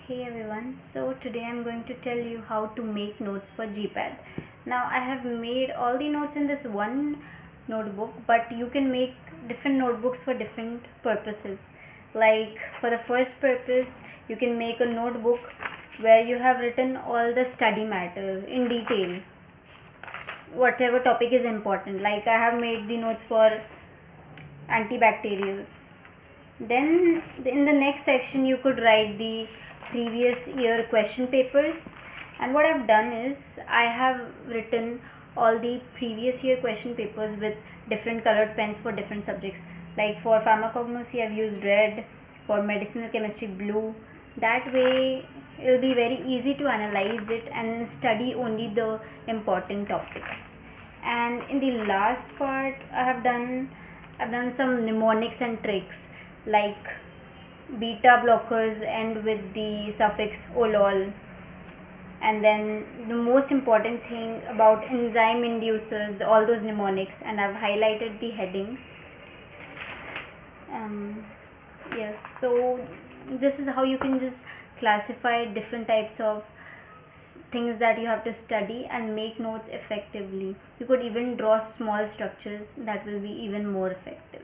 Hey everyone, so today I'm going to tell you how to make notes for Gpat. Now I have made all the notes in this one notebook, but you can make different notebooks for different purposes. Like for the first purpose, you can make a notebook where you have written all the study matter in detail, whatever topic is important. Like I have made the notes for antibacterials. Then in the next section you could write the previous year question papers, and what I've done is I have written all the previous year question papers with different colored pens for different subjects. Like for pharmacognosy I've used red, for medicinal chemistry blue. That way it will be very easy to analyze it and study only the important topics. And in the last part I've done some mnemonics and tricks, like beta blockers end with the suffix olol, and then the most important thing about enzyme inducers, all those mnemonics, and I've highlighted the headings. Yes, so this is how you can just classify different types of things that you have to study and make notes effectively. You could even draw small structures that will be even more effective.